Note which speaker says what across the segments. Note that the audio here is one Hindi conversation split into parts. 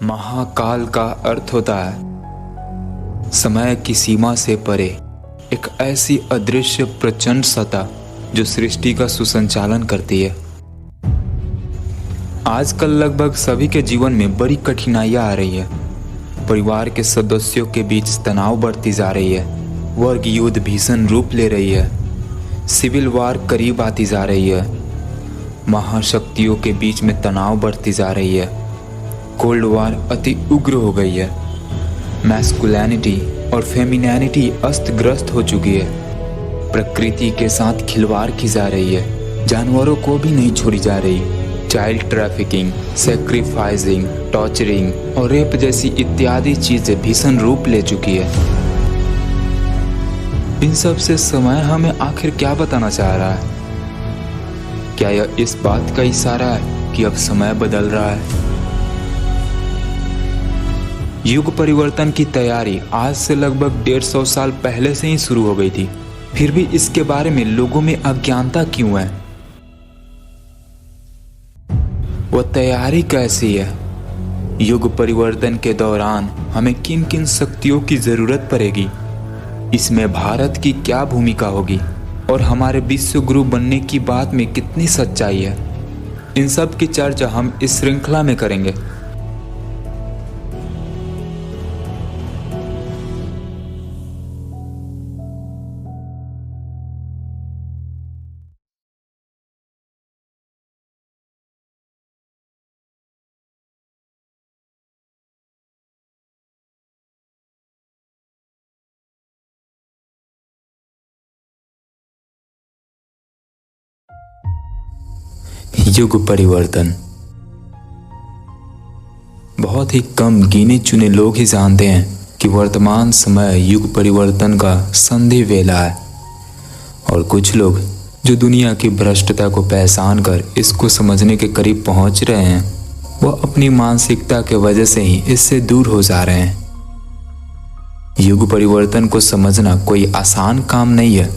Speaker 1: महाकाल का अर्थ होता है समय की सीमा से परे एक ऐसी अदृश्य प्रचंड सत्ता जो सृष्टि का सुसंचालन करती है। आजकल लगभग सभी के जीवन में बड़ी कठिनाइयां आ रही है। परिवार के सदस्यों के बीच तनाव बढ़ती जा रही है। वर्ग युद्ध भीषण रूप ले रही है। सिविल वॉर करीब आती जा रही है। महाशक्तियों के बीच में तनाव बढ़ती जा रही है। कोल्ड वॉर अति उग्र हो गई है। मैस्कुलिनिटी और फेमिनिनिटी अस्त ग्रस्त हो चुकी है। प्रकृति के साथ खिलवाड़ की जा रही है। जानवरों को भी नहीं छोड़ी जा रही। चाइल्ड ट्रैफिकिंग, सैक्रिफाइसिंग, टॉर्चरिंग और रेप जैसी इत्यादि चीजें भीषण रूप ले चुकी है। इन सब से समय हमें आखिर क्या बताना चाह रहा है? क्या यह इस बात का इशारा है कि अब समय बदल रहा है? युग परिवर्तन की तैयारी आज से लगभग 150 साल पहले से ही शुरू हो गई थी। फिर भी इसके बारे में लोगों में अज्ञानता क्यों है? वह तैयारी कैसी है? युग परिवर्तन के दौरान हमें किन किन शक्तियों की जरूरत पड़ेगी? इसमें भारत की क्या भूमिका होगी और हमारे विश्व गुरु बनने की बात में कितनी सच्चाई है? इन सब की चर्चा हम इस श्रृंखला में करेंगे। युग परिवर्तन। बहुत ही कम गिने चुने लोग ही जानते हैं कि वर्तमान समय युग परिवर्तन का संधि वेला है, और कुछ लोग जो दुनिया की भ्रष्टता को पहचान कर इसको समझने के करीब पहुंच रहे हैं, वह अपनी मानसिकता के वजह से ही इससे दूर हो जा रहे हैं। युग परिवर्तन को समझना कोई आसान काम नहीं है।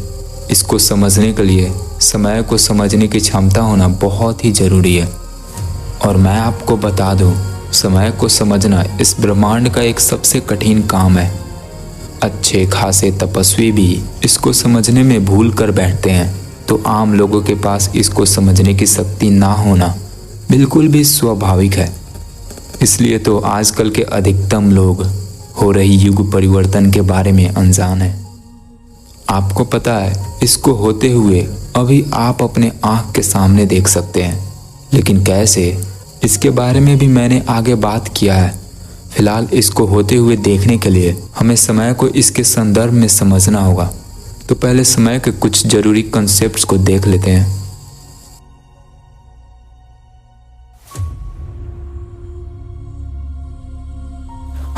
Speaker 1: इसको समझने के लिए समय को समझने की क्षमता होना बहुत ही जरूरी है। और मैं आपको बता दूं, समय को समझना इस ब्रह्मांड का एक सबसे कठिन काम है। अच्छे खासे तपस्वी भी इसको समझने में भूल कर बैठते हैं, तो आम लोगों के पास इसको समझने की शक्ति ना होना बिल्कुल भी स्वाभाविक है। इसलिए तो आजकल के अधिकतम लोग हो रही युग परिवर्तन के बारे में अनजान है। आपको पता है, इसको होते हुए अभी आप अपने आँख के सामने देख सकते हैं, लेकिन कैसे, इसके बारे में भी मैंने आगे बात किया है। फिलहाल इसको होते हुए देखने के लिए हमें समय को इसके संदर्भ में समझना होगा। तो पहले समय के कुछ जरूरी कॉन्सेप्ट्स को देख लेते हैं।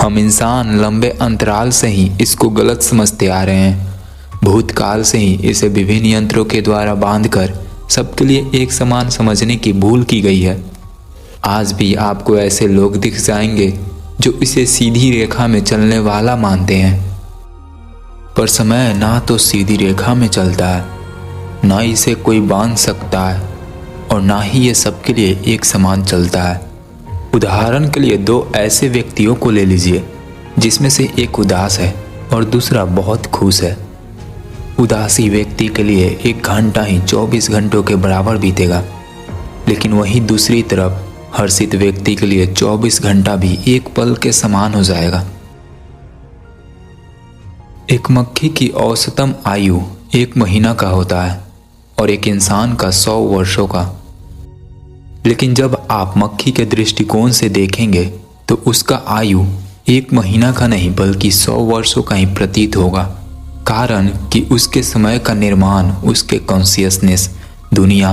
Speaker 1: हम इंसान लंबे अंतराल से ही इसको गलत समझते आ रहे हैं। भूतकाल से ही इसे विभिन्न यंत्रों के द्वारा बांधकर सबके लिए एक समान समझने की भूल की गई है। आज भी आपको ऐसे लोग दिख जाएंगे जो इसे सीधी रेखा में चलने वाला मानते हैं, पर समय ना तो सीधी रेखा में चलता है, ना इसे कोई बांध सकता है, और ना ही ये सबके लिए एक समान चलता है। उदाहरण के लिए दो ऐसे व्यक्तियों को ले लीजिए, जिसमें से एक उदास है और दूसरा बहुत खुश है। उदासी व्यक्ति के लिए 1 घंटा ही 24 घंटों के बराबर बीतेगा, लेकिन वहीं दूसरी तरफ हर्षित व्यक्ति के लिए 24 घंटा भी एक पल के समान हो जाएगा। एक मक्खी की औसतम आयु 1 महीना का होता है और एक इंसान का 100 वर्षों का। लेकिन जब आप मक्खी के दृष्टिकोण से देखेंगे तो उसका आयु 1 महीना का नहीं बल्कि 100 वर्षों का ही प्रतीत होगा। कारण कि उसके समय का निर्माण उसके कॉन्शियसनेस, दुनिया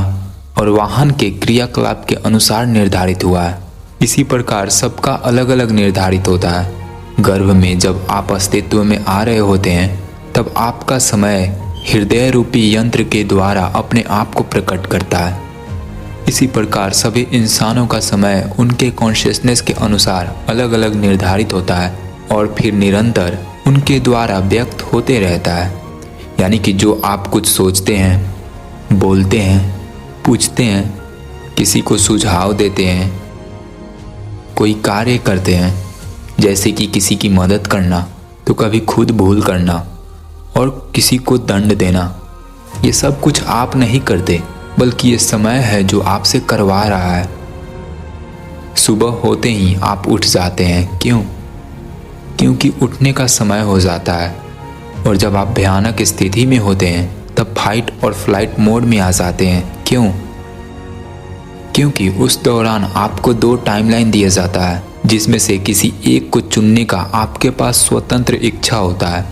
Speaker 1: और वाहन के क्रियाकलाप के अनुसार निर्धारित हुआ है। इसी प्रकार सबका अलग अलग निर्धारित होता है। गर्भ में जब आप अस्तित्व में आ रहे होते हैं, तब आपका समय हृदय रूपी यंत्र के द्वारा अपने आप को प्रकट करता है। इसी प्रकार सभी इंसानों का समय उनके कॉन्शियसनेस के अनुसार अलग अलग निर्धारित होता है और फिर निरंतर उनके द्वारा व्यक्त होते रहता है। यानी कि जो आप कुछ सोचते हैं, बोलते हैं, पूछते हैं, किसी को सुझाव देते हैं, कोई कार्य करते हैं, जैसे कि किसी की मदद करना, तो कभी खुद भूल करना और किसी को दंड देना, ये सब कुछ आप नहीं करते, बल्कि ये समय है जो आपसे करवा रहा है। सुबह होते ही आप उठ जाते हैं। क्यों? क्योंकि उठने का समय हो जाता है। और जब आप भयानक स्थिति में होते हैं तब फाइट और फ्लाइट मोड में आ जाते हैं। क्यों? क्योंकि उस दौरान आपको 2 टाइमलाइन दिया जाता है, जिसमें से किसी एक को चुनने का आपके पास स्वतंत्र इच्छा होता है।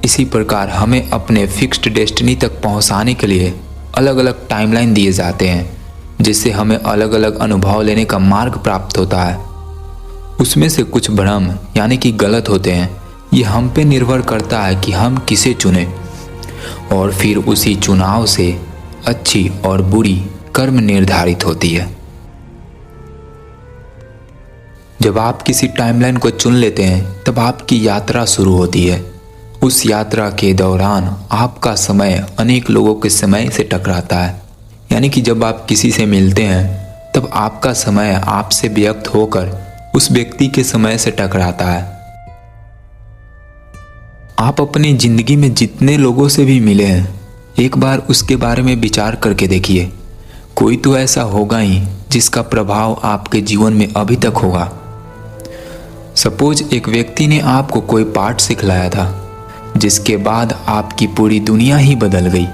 Speaker 1: इसी प्रकार हमें अपने फिक्स्ड डेस्टिनी तक पहुंचाने के लिए अलग अलग टाइमलाइन दिए जाते हैं, जिससे हमें अलग अलग अनुभव लेने का मार्ग प्राप्त होता है। उसमें से कुछ भ्रम यानी कि गलत होते हैं। ये हम पे निर्भर करता है कि हम किसे चुने, और फिर उसी चुनाव से अच्छी और बुरी कर्म निर्धारित होती है। जब आप किसी टाइमलाइन को चुन लेते हैं तब आपकी यात्रा शुरू होती है। उस यात्रा के दौरान आपका समय अनेक लोगों के समय से टकराता है, यानी कि जब आप किसी से मिलते हैं तब आपका समय आपसे व्यक्त होकर उस व्यक्ति के समय से टकराता है। आप अपनी जिंदगी में जितने लोगों से भी मिले हैं, एक बार उसके बारे में विचार करके देखिए। कोई तो ऐसा होगा ही जिसका प्रभाव आपके जीवन में अभी तक होगा। सपोज एक व्यक्ति ने आपको कोई पाठ सिखलाया था, जिसके बाद आपकी पूरी दुनिया ही बदल गई।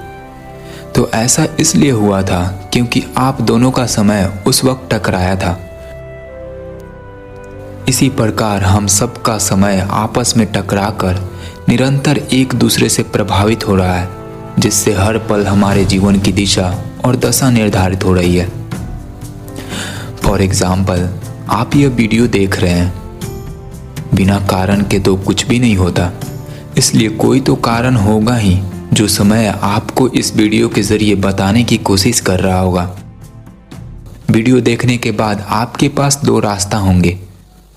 Speaker 1: तो ऐसा इसलिए हुआ था क्योंकि आप दोनों का समय उस वक्त टकराया था। इसी प्रकार हम सबका समय आपस में टकराकर निरंतर एक दूसरे से प्रभावित हो रहा है, जिससे हर पल हमारे जीवन की दिशा और दशा निर्धारित हो रही है। फॉर एग्जाम्पल, आप यह वीडियो देख रहे हैं, बिना कारण के तो कुछ भी नहीं होता, इसलिए कोई तो कारण होगा ही जो समय आपको इस वीडियो के जरिए बताने की कोशिश कर रहा होगा। वीडियो देखने के बाद आपके पास 2 रास्ता होंगे।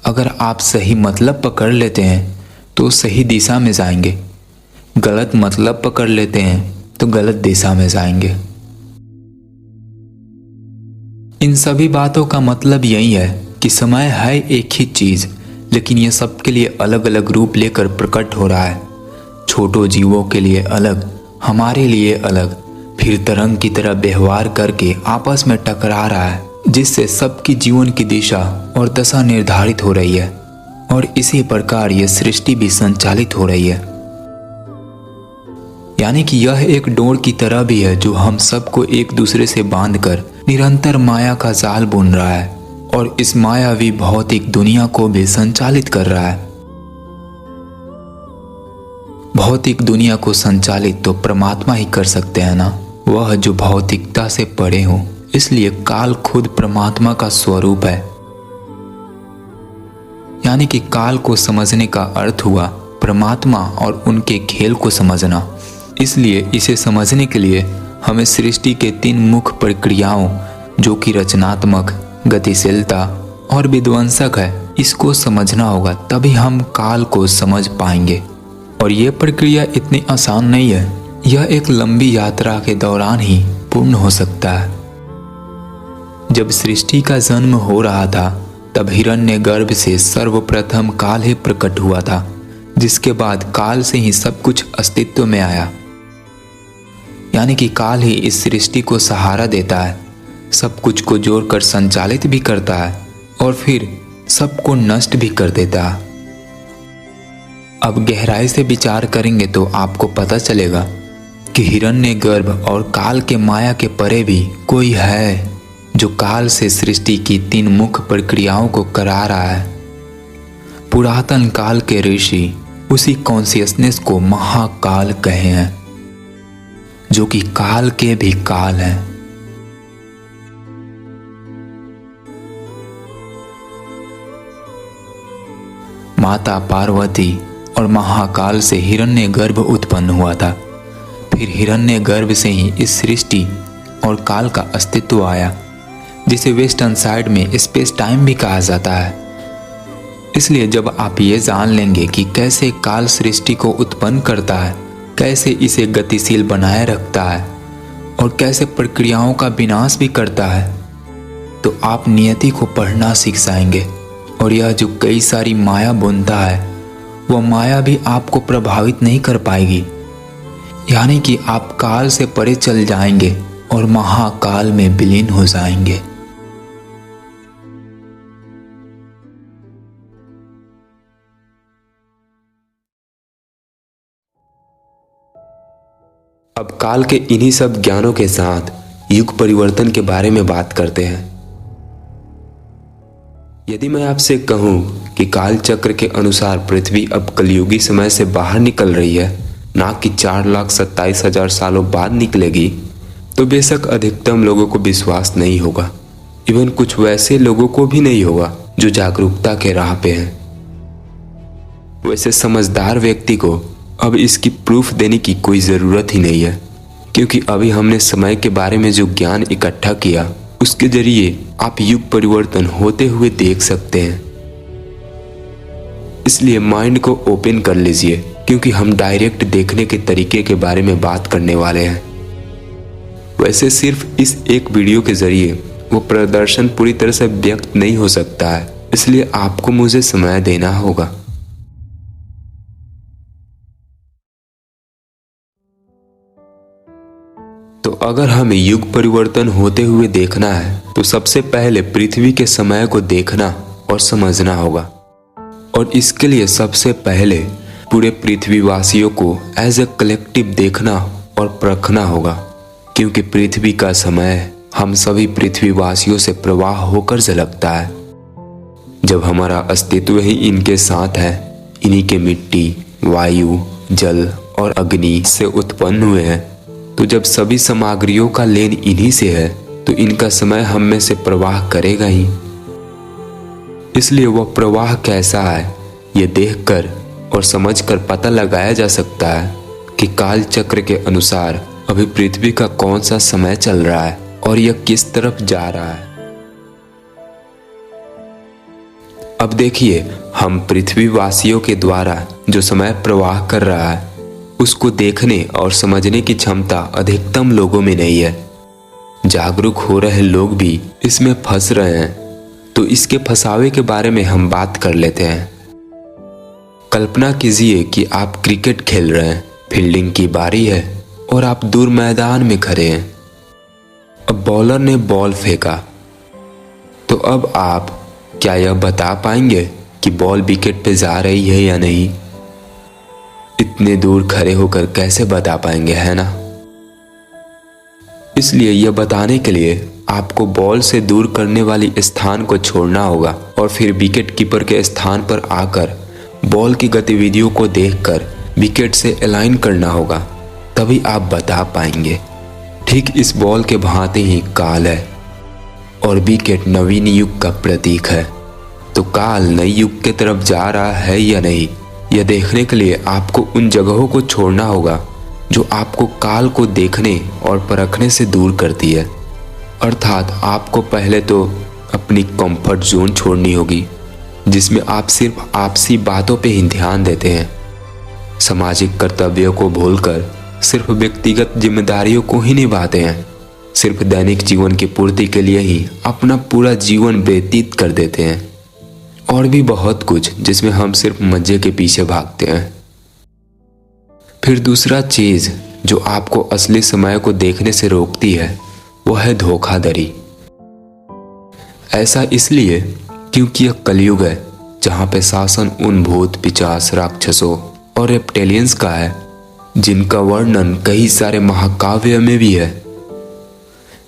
Speaker 1: अगर आप सही मतलब पकड़ लेते हैं तो सही दिशा में जाएंगे, गलत मतलब पकड़ लेते हैं तो गलत दिशा में जाएंगे। इन सभी बातों का मतलब यही है कि समय है एक ही चीज, लेकिन यह सबके लिए अलग अलग रूप लेकर प्रकट हो रहा है। छोटो जीवों के लिए अलग, हमारे लिए अलग, फिर तरंग की तरह व्यवहार करके आपस में टकरा रहा है, जिससे सबकी जीवन की दिशा और दशा निर्धारित हो रही है। और इसी प्रकार यह सृष्टि भी संचालित हो रही है। यानी कि यह एक डोर की तरह भी है जो हम सबको एक दूसरे से बांधकर निरंतर माया का जाल बुन रहा है, और इस मायावी भौतिक दुनिया को भी संचालित कर रहा है। भौतिक दुनिया को संचालित तो परमात्मा ही कर सकते हैं ना, वह जो भौतिकता से परे हो। इसलिए काल खुद परमात्मा का स्वरूप है। यानी कि काल को समझने का अर्थ हुआ परमात्मा और उनके खेल को समझना। इसलिए इसे समझने के लिए हमें सृष्टि के 3 मुख्य प्रक्रियाओं, जो कि रचनात्मक, गतिशीलता और विध्वंसक है, इसको समझना होगा, तभी हम काल को समझ पाएंगे। और यह प्रक्रिया इतनी आसान नहीं है, यह एक लंबी यात्रा के दौरान ही पूर्ण हो सकता है। जब सृष्टि का जन्म हो रहा था तब हिरण्यगर्भ से सर्वप्रथम काल ही प्रकट हुआ था, जिसके बाद काल से ही सब कुछ अस्तित्व में आया। यानी कि काल ही इस सृष्टि को सहारा देता है, सब कुछ को जोड़कर संचालित भी करता है और फिर सबको नष्ट भी कर देता है। अब गहराई से विचार करेंगे तो आपको पता चलेगा कि हिरण्यगर्भ और काल के माया के परे भी कोई है जो काल से सृष्टि की 3 मुख्य प्रक्रियाओं को करा रहा है। पुरातन काल के ऋषि उसी कॉन्शियसनेस को महाकाल कहे हैं, जो कि काल के भी काल है। माता पार्वती और महाकाल से हिरण्यगर्भ उत्पन्न हुआ था। फिर हिरण्यगर्भ से ही इस सृष्टि और काल का अस्तित्व आया, जिसे वेस्टर्न साइड में स्पेस टाइम भी कहा जाता है। इसलिए जब आप ये जान लेंगे कि कैसे काल सृष्टि को उत्पन्न करता है, कैसे इसे गतिशील बनाए रखता है और कैसे प्रक्रियाओं का विनाश भी करता है, तो आप नियति को पढ़ना सीख जाएंगे और यह जो कई सारी माया बुनता है वह माया भी आपको प्रभावित नहीं कर पाएगी, यानी कि आप काल से परे चल जाएंगे और महाकाल में विलीन हो जाएंगे।
Speaker 2: अब काल के इन्हीं सब ज्ञानों के साथ युग परिवर्तन के बारे में बात करते हैं। यदि मैं आपसे कहूं कि काल चक्र के अनुसार पृथ्वी अब कलयुगी समय से बाहर निकल रही है, ना कि 4,27,000 सालों बाद निकलेगी, तो बेशक अधिकतम लोगों को विश्वास नहीं होगा। इवन कुछ वैसे लोगों को भी नहीं होगा जो जागरूकता के राह पे हैं। वैसे समझदार व्यक्ति को अब इसकी प्रूफ देने की कोई ज़रूरत ही नहीं है, क्योंकि अभी हमने समय के बारे में जो ज्ञान इकट्ठा किया उसके जरिए आप युग परिवर्तन होते हुए देख सकते हैं। इसलिए माइंड को ओपन कर लीजिए, क्योंकि हम डायरेक्ट देखने के तरीके के बारे में बात करने वाले हैं। वैसे सिर्फ इस एक वीडियो के जरिए वो प्रदर्शन पूरी तरह से व्यक्त नहीं हो सकता है, इसलिए आपको मुझे समय देना होगा। तो अगर हमें युग परिवर्तन होते हुए देखना है तो सबसे पहले पृथ्वी के समय को देखना और समझना होगा, और इसके लिए सबसे पहले पूरे पृथ्वीवासियों को एज ए कलेक्टिव देखना और परखना होगा, क्योंकि पृथ्वी का समय हम सभी पृथ्वीवासियों से प्रवाह होकर झलकता है। जब हमारा अस्तित्व ही इनके साथ है, इन्हीं के मिट्टी, वायु, जल और अग्नि से उत्पन्न हुए हैं, तो जब सभी सामग्रियों का लेन इन्हीं से है तो इनका समय हम में से प्रवाह करेगा ही। इसलिए वह प्रवाह कैसा है ये देखकर और समझकर पता लगाया जा सकता है कि काल चक्र के अनुसार अभी पृथ्वी का कौन सा समय चल रहा है और यह किस तरफ जा रहा है। अब देखिए, हम पृथ्वीवासियों के द्वारा जो समय प्रवाह कर रहा है उसको देखने और समझने की क्षमता अधिकतम लोगों में नहीं है। जागरूक हो रहे लोग भी इसमें फंस रहे हैं, तो इसके फंसावे के बारे में हम बात कर लेते हैं। कल्पना कीजिए कि आप क्रिकेट खेल रहे हैं, फील्डिंग की बारी है और आप दूर मैदान में खड़े हैं। अब बॉलर ने बॉल फेंका, तो अब आप क्या यह बता पाएंगे कि बॉल विकेट पे जा रही है या नहीं? इतने दूर खड़े होकर कैसे बता पाएंगे, है ना? इसलिए यह बताने के लिए आपको बॉल से दूर करने वाली स्थान को छोड़ना होगा और फिर विकेट कीपर के स्थान पर आकर बॉल की गतिविधियों को देखकर विकेट से अलाइन करना होगा, तभी आप बता पाएंगे। ठीक इस बॉल के भांति ही काल है और विकेट नवीन युग का प्रतीक है। तो काल नई युग की तरफ जा रहा है या नहीं, यह देखने के लिए आपको उन जगहों को छोड़ना होगा जो आपको काल को देखने और परखने से दूर करती है। अर्थात आपको पहले तो अपनी कंफर्ट जोन छोड़नी होगी, जिसमें आप सिर्फ आपसी बातों पे ही ध्यान देते हैं। सामाजिक कर्तव्यों को भूलकर सिर्फ व्यक्तिगत जिम्मेदारियों को ही निभाते हैं। सिर्फ दैनिक जीवन की पूर्ति के लिए ही अपना पूरा जीवन व्यतीत कर देते हैं, और भी बहुत कुछ जिसमें हम सिर्फ मजे के पीछे भागते हैं। फिर दूसरा चीज जो आपको असली समय को देखने से रोकती है वह है धोखाधड़ी। ऐसा इसलिए क्योंकि यह कलयुग है जहां पे शासन उन भूत, पिशाच, राक्षसों और रेप्टेलियंस का है जिनका वर्णन कई सारे महाकाव्य में भी है।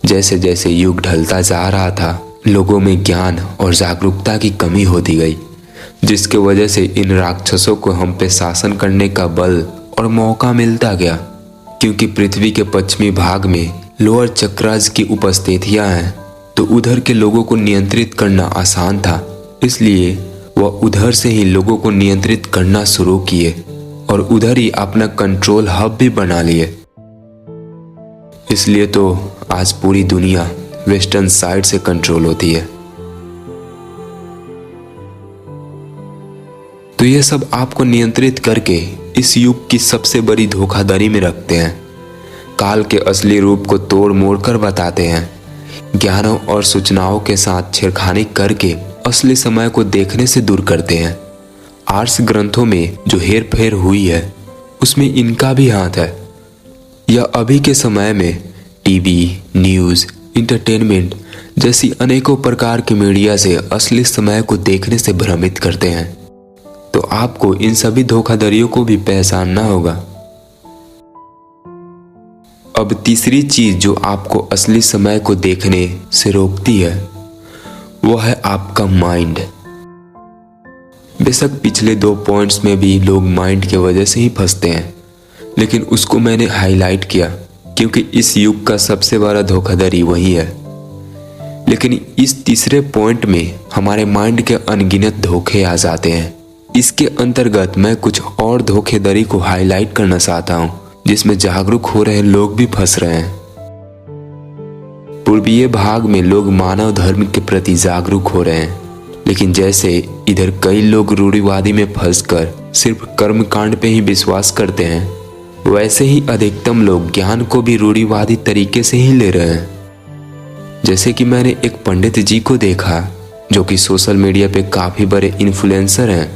Speaker 2: जैसे जैसे युग ढलता जा रहा था, लोगों में ज्ञान और जागरूकता की कमी होती गई, जिसके वजह से इन राक्षसों को हम पे शासन करने का बल और मौका मिलता गया। क्योंकि पृथ्वी के पश्चिमी भाग में लोअर चक्रास की उपस्थितियां हैं, तो उधर के लोगों को नियंत्रित करना आसान था। इसलिए वह उधर से ही लोगों को नियंत्रित करना शुरू किए और उधर ही अपना कंट्रोल हब भी बना लिए। इसलिए तो आज पूरी दुनिया वेस्टर्न साइड से कंट्रोल होती है। तो ये सब आपको नियंत्रित करके इस युग की सबसे बड़ी धोखाधड़ी में रखते हैं। काल के असली रूप को तोड़ मोड़ कर बताते हैं। ज्ञानों और सूचनाओं के साथ छेड़खानी करके असली समय को देखने से दूर करते हैं। आर्ट्स ग्रंथों में जो हेर फेर हुई है उसमें इनका भी हाथ है। यह अभी के समय में टीवी, न्यूज़, इंटरटेनमेंट जैसी अनेकों प्रकार की मीडिया से असली समय को देखने से भ्रमित करते हैं। तो आपको इन सभी धोखाधड़ियों को भी पहचानना होगा। अब तीसरी चीज जो आपको असली समय को देखने से रोकती है वो है आपका माइंड। बेशक पिछले 2 पॉइंट्स में भी लोग माइंड के वजह से ही फंसते हैं, लेकिन उसको मैंने हाईलाइट किया क्योंकि इस युग का सबसे बड़ा धोखाधड़ी वही है। लेकिन इस तीसरे पॉइंट में हमारे माइंड के अनगिनत धोखे आ जाते हैं। इसके अंतर्गत मैं कुछ और धोखेधड़ी को हाईलाइट करना चाहता हूँ जिसमें जागरूक हो रहे लोग भी फंस रहे हैं। पूर्वीय भाग में लोग मानव धर्म के प्रति जागरूक हो रहे हैं, लेकिन जैसे इधर कई लोग रूढ़िवादी में फंसकर सिर्फ कर्मकांड पे ही विश्वास करते हैं, वैसे ही अधिकतम लोग ज्ञान को भी रूढ़िवादी तरीके से ही ले रहे हैं। जैसे कि मैंने एक पंडित जी को देखा जो कि सोशल मीडिया पे काफी बड़े इन्फ्लुएंसर हैं,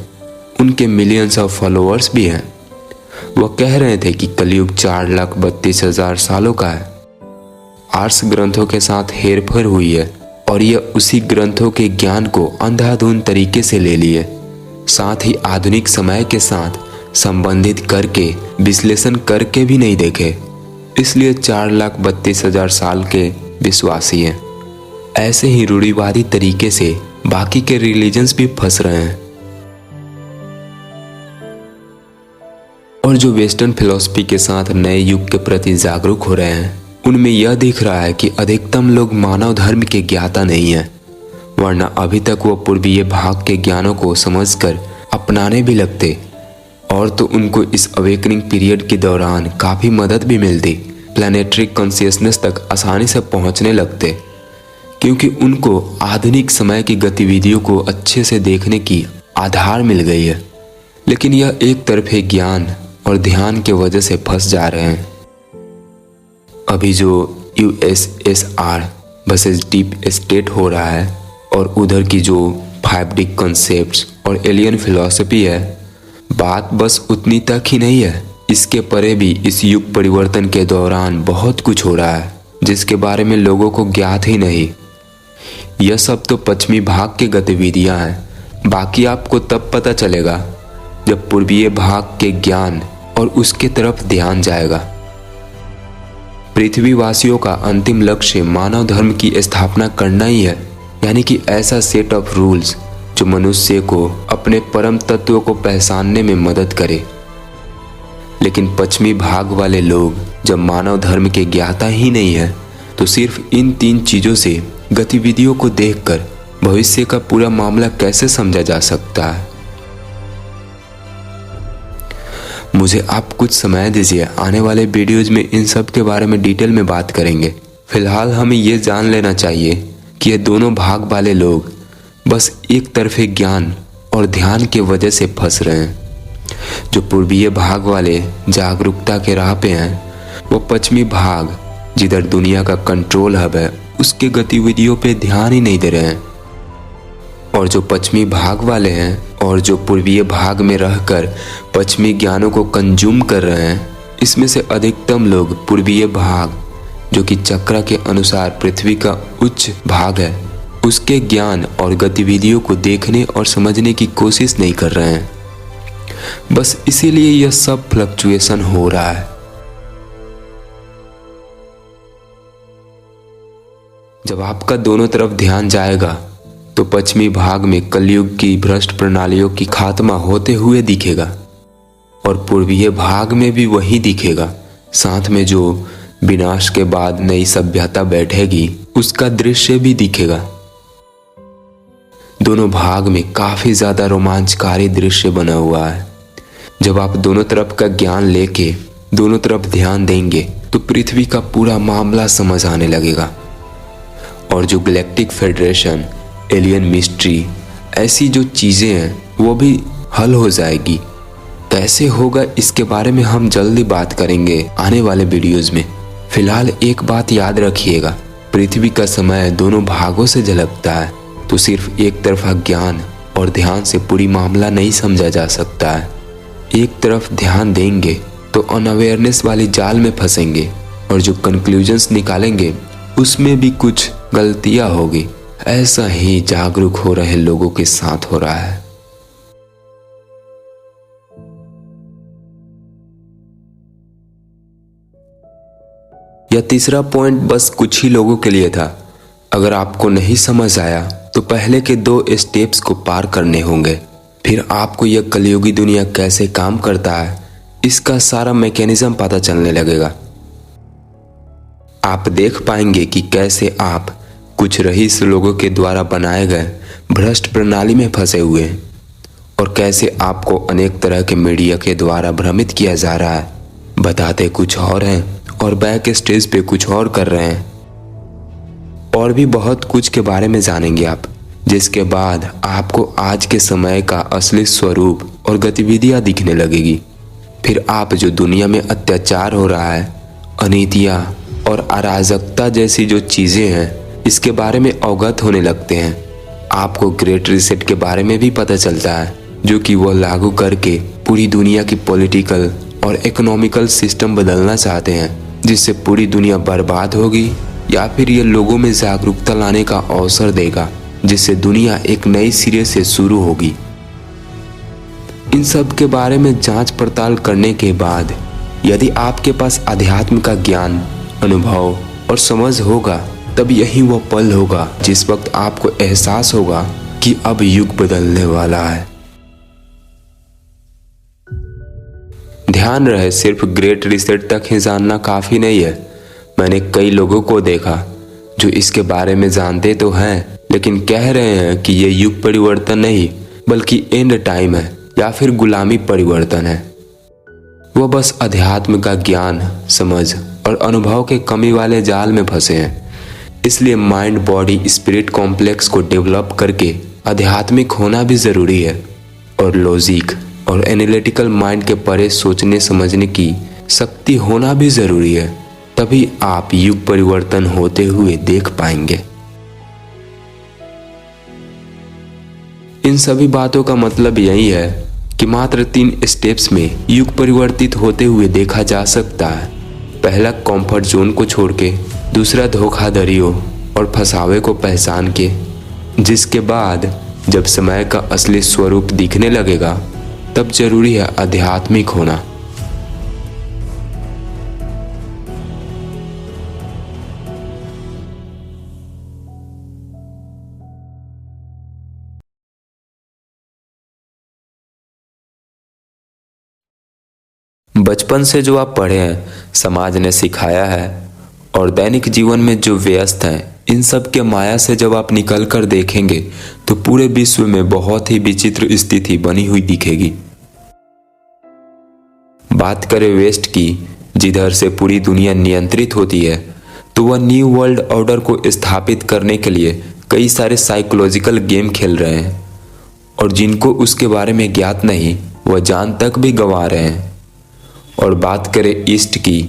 Speaker 2: उनके मिलियंस ऑफ फॉलोअर्स भी हैं। वह कह रहे थे कि कलयुग 4,32,000 सालों का है। आर्ट्स ग्रंथों के साथ हेरफेर हुई है और यह उसी ग्रंथों के ज्ञान को अंधाधुंध तरीके से ले लिए, साथ ही आधुनिक समय के साथ संबंधित करके विश्लेषण करके भी नहीं देखे, इसलिए 4,32,000 साल के विश्वासी हैं। ऐसे ही रूढ़िवादी तरीके से बाकी के रिलीजन्स भी फंस रहे हैं। और जो वेस्टर्न फिलॉसफी के साथ नए युग के प्रति जागरूक हो रहे हैं, उनमें यह दिख रहा है कि अधिकतम लोग मानव धर्म के ज्ञाता नहीं हैं, वरना अभी तक वो पूर्वीय भाग के ज्ञानों को समझकर अपनाने भी लगते और तो उनको इस अवेकनिंग पीरियड के दौरान काफ़ी मदद भी मिलती, प्लैनेटरी कॉन्शियसनेस तक आसानी से पहुंचने लगते, क्योंकि उनको आधुनिक समय की गतिविधियों को अच्छे से देखने की आधार मिल गई है। लेकिन यह एक तरफे ज्ञान और ध्यान के वजह से फंस जा रहे हैं। अभी जो USSR वर्सेस डीप स्टेट हो रहा है और उधर की जो 5D कॉन्सेप्ट्स और एलियन फिलॉसफी है, बात बस उतनी तक ही नहीं है, इसके परे भी इस युग परिवर्तन के दौरान बहुत कुछ हो रहा है जिसके बारे में लोगों को ज्ञात ही नहीं। यह सब तो पश्चिमी भाग की गतिविधियां हैं, बाकी आपको तब पता चलेगा जब पूर्वीय भाग के ज्ञान और उसके तरफ ध्यान जाएगा। पृथ्वीवासियों का अंतिम लक्ष्य मानव धर्म की स्थापना करना ही है, यानी कि ऐसा सेट ऑफ रूल्स जो मनुष्य को अपने परम तत्व को पहचानने में मदद करे। लेकिन पश्चिमी भाग वाले लोग जब मानव धर्म के ज्ञाता ही नहीं है, तो सिर्फ इन 3 चीजों से गतिविधियों को देखकर भविष्य का पूरा मामला कैसे समझा जा सकता है। मुझे आप कुछ समय दीजिए, आने वाले वीडियोज में इन सब के बारे में डिटेल में बात करेंगे। फिलहाल हमें ये जान लेना चाहिए कि ये दोनों भाग वाले लोग बस एक तरफे ज्ञान और ध्यान के वजह से फंस रहे हैं। जो पूर्वीय भाग वाले जागरूकता के राह पे हैं, वो पश्चिमी भाग जिधर दुनिया का कंट्रोल हब है उसके गतिविधियों पे ध्यान ही नहीं दे रहे हैं। और जो पश्चिमी भाग वाले हैं और जो पूर्वीय भाग में रहकर पश्चिमी ज्ञानों को कंज्यूम कर रहे हैं, इसमें से अधिकतम लोग पूर्वीय भाग जो कि चक्र के अनुसार पृथ्वी का उच्च भाग है, उसके ज्ञान और गतिविधियों को देखने और समझने की कोशिश नहीं कर रहे हैं। बस इसीलिए यह सब फ्लक्चुएशन हो रहा है। जब आपका दोनों तरफ ध्यान जाएगा तो पश्चिमी भाग में कलयुग की भ्रष्ट प्रणालियों की खात्मा होते हुए दिखेगा और पूर्वीय भाग में भी वही दिखेगा। साथ में जो विनाश के बाद नई सभ्यता बैठेगी उसका दृश्य भी दिखेगा। दोनों भाग में काफी ज्यादा रोमांचकारी दृश्य बना हुआ है। जब आप दोनों तरफ का ज्ञान लेके दोनों तरफ ध्यान देंगे तो पृथ्वी का पूरा मामला समझ आने लगेगा और जो गैलेक्टिक फेडरेशन, एलियन मिस्ट्री, ऐसी जो चीजें हैं वो भी हल हो जाएगी। कैसे होगा इसके बारे में हम जल्दी बात करेंगे आने वाले वीडियोस में। फिलहाल एक बात याद रखिएगा, पृथ्वी का समय दोनों भागों से झलकता है। तो सिर्फ एक तरफा ज्ञान और ध्यान से पूरी मामला नहीं समझा जा सकता है। एक तरफ ध्यान देंगे तो अनअवेयरनेस वाली जाल में फंसेंगे और जो कंक्लूजन्स निकालेंगे उसमें भी कुछ गलतियां होगी। ऐसा ही जागरूक हो रहे लोगों के साथ हो रहा है। यह तीसरा पॉइंट बस कुछ ही लोगों के लिए था। अगर आपको नहीं समझ आया तो पहले के 2 स्टेप्स को पार करने होंगे। फिर आपको यह कलयुगी दुनिया कैसे काम करता है इसका सारा मैकेनिज्म पता चलने लगेगा। आप देख पाएंगे कि कैसे आप कुछ रईस लोगों के द्वारा बनाए गए भ्रष्ट प्रणाली में फंसे हुए हैं और कैसे आपको अनेक तरह के मीडिया के द्वारा भ्रमित किया जा रहा है। बताते कुछ और हैं और बैक स्टेज पे कुछ और कर रहे हैं। और भी बहुत कुछ के बारे में जानेंगे आप, जिसके बाद आपको आज के समय का असली स्वरूप और गतिविधियां दिखने लगेगी। फिर आप जो दुनिया में अत्याचार हो रहा है, अनीतियां और अराजकता जैसी जो चीजें हैं, इसके बारे में अवगत होने लगते हैं। आपको ग्रेट रीसेट के बारे में भी पता चलता है, जो कि वह लागू करके पूरी दुनिया की पॉलिटिकल और इकोनॉमिकल सिस्टम बदलना चाहते हैं, जिससे पूरी दुनिया बर्बाद होगी, या फिर ये लोगों में जागरूकता लाने का अवसर देगा, जिससे दुनिया एक नई सिरे से शुरू होगी। इन सब के बारे में जांच पड़ताल करने के बाद यदि आपके पास अध्यात्म का ज्ञान, अनुभव और समझ होगा, तब यही वो पल होगा जिस वक्त आपको एहसास होगा कि अब युग बदलने वाला है। ध्यान रहे, सिर्फ ग्रेट रीसेट तक ही जानना काफी नहीं है। मैंने कई लोगों को देखा जो इसके बारे में जानते तो हैं, लेकिन कह रहे हैं कि ये युग परिवर्तन नहीं बल्कि एंड टाइम है या फिर गुलामी परिवर्तन है। वो बस अध्यात्म का ज्ञान, समझ और अनुभव के कमी वाले जाल में फंसे हैं। इसलिए माइंड बॉडी स्पिरिट कॉम्प्लेक्स को डेवलप करके आध्यात्मिक होना भी जरूरी है और लॉजिक और एनालिटिकल माइंड के परे सोचने समझने की शक्ति होना भी जरूरी है। तभी आप युग परिवर्तन होते हुए देख पाएंगे। इन सभी बातों का मतलब यही है कि मात्र 3 स्टेप्स में युग परिवर्तित होते हुए देखा जा सकता है। पहला, कंफर्ट जोन को छोड़ के, दूसरा धोखाधड़ियों और फंसावे को पहचान के, जिसके बाद जब समय का असली स्वरूप दिखने लगेगा तब जरूरी है आध्यात्मिक होना। बचपन से जो आप पढ़े हैं, समाज ने सिखाया है और दैनिक जीवन में जो व्यस्त हैं, इन सब के माया से जब आप निकल कर देखेंगे तो पूरे विश्व में बहुत ही विचित्र स्थिति बनी हुई दिखेगी। बात करें वेस्ट की, जिधर से पूरी दुनिया नियंत्रित होती है, तो वह न्यू वर्ल्ड ऑर्डर को स्थापित करने के लिए कई सारे साइकोलॉजिकल गेम खेल रहे हैं और जिनको उसके बारे में ज्ञात नहीं, वह जान तक भी गंवा रहे हैं। और बात करें ईस्ट की,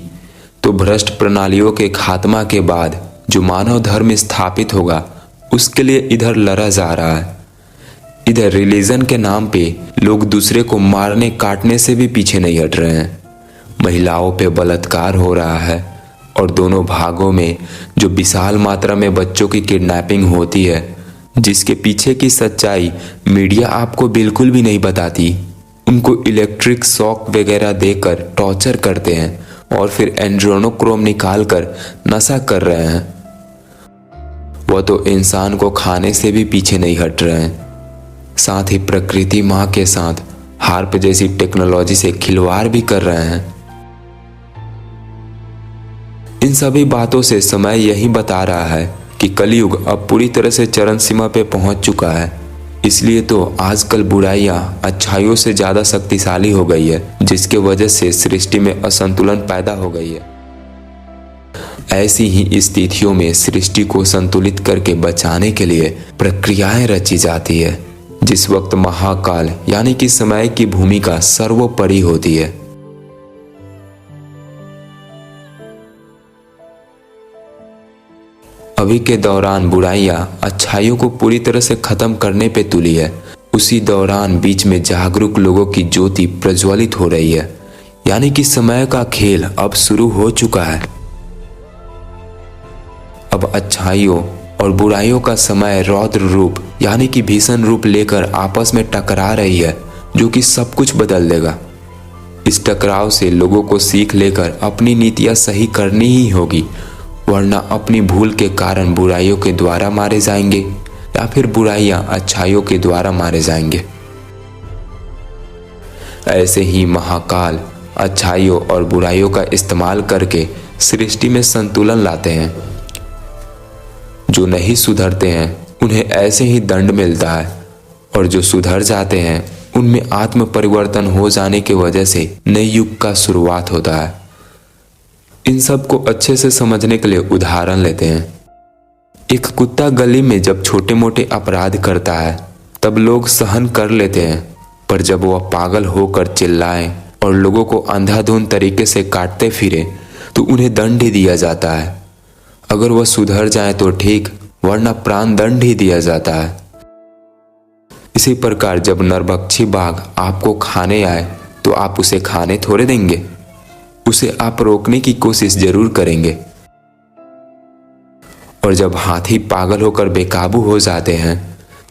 Speaker 2: तो भ्रष्ट प्रणालियों के खात्मा के बाद जो मानव धर्म स्थापित होगा, उसके लिए इधर लड़ा जा रहा है। इधर रिलीजन के नाम पे लोग दूसरे को मारने काटने से भी पीछे नहीं हट रहे हैं। महिलाओं पे बलात्कार हो रहा है और दोनों भागों में जो विशाल मात्रा में बच्चों की किडनैपिंग होती है, जिसके पीछे की सच्चाई मीडिया आपको बिल्कुल भी नहीं बताती। उनको इलेक्ट्रिक शॉक वगैरह देकर टॉर्चर करते हैं और फिर एंड्रोनोक्रोम निकाल कर नशा कर रहे हैं। वह तो इंसान को खाने से भी पीछे नहीं हट रहे हैं। साथ ही प्रकृति माँ के साथ हार्प जैसी टेक्नोलॉजी से खिलवाड़ भी कर रहे हैं। इन सभी बातों से समय यही बता रहा है कि कलयुग अब पूरी तरह से चरम सीमा पे पहुंच चुका है। इसलिए तो आजकल बुराइयां अच्छाइयों से ज्यादा शक्तिशाली हो गई है, जिसके वजह से सृष्टि में असंतुलन पैदा हो गई है। ऐसी ही स्थितियों में सृष्टि को संतुलित करके बचाने के लिए प्रक्रियाएं रची जाती है, जिस वक्त महाकाल यानी कि समय की भूमिका सर्वोपरि होती है। अभी के दौरान बुराइयां अच्छाइयों को पूरी तरह से खत्म करने पे तुली है, उसी दौरान बीच में जागरूक लोगों की ज्योति प्रज्वलित हो रही है। यानी कि समय का खेल अब शुरू हो चुका है। अब अच्छाइयों और बुराइयों का समय रौद्र रूप यानी कि भीषण रूप लेकर आपस में टकरा रही है, जो कि सब कुछ बदल देगा। इस टकराव से लोगों को सीख लेकर अपनी नीतियां सही करनी ही होगी, वरना अपनी भूल के कारण बुराइयों के द्वारा मारे जाएंगे या फिर बुराइयां अच्छाइयों के द्वारा मारे जाएंगे। ऐसे ही महाकाल अच्छाइयों और बुराइयों का इस्तेमाल करके सृष्टि में संतुलन लाते हैं। जो नहीं सुधरते हैं उन्हें ऐसे ही दंड मिलता है, और जो सुधर जाते हैं उनमें आत्म परिवर्तन हो जाने की वजह से नए युग का शुरुआत होता है। इन सब को अच्छे से समझने के लिए उदाहरण लेते हैं। एक कुत्ता गली में जब छोटे मोटे अपराध करता है तब लोग सहन कर लेते हैं, पर जब वह पागल होकर चिल्लाए और लोगों को अंधाधुंध तरीके से काटते फिरे तो उन्हें दंड ही दिया जाता है। अगर वह सुधर जाए तो ठीक, वरना प्राण दंड ही दिया जाता है। इसी प्रकार जब नरभक्षी बाघ आपको खाने आए तो आप उसे खाने थोड़े देंगे, उसे आप रोकने की कोशिश जरूर करेंगे। और जब हाथी पागल होकर बेकाबू हो जाते हैं,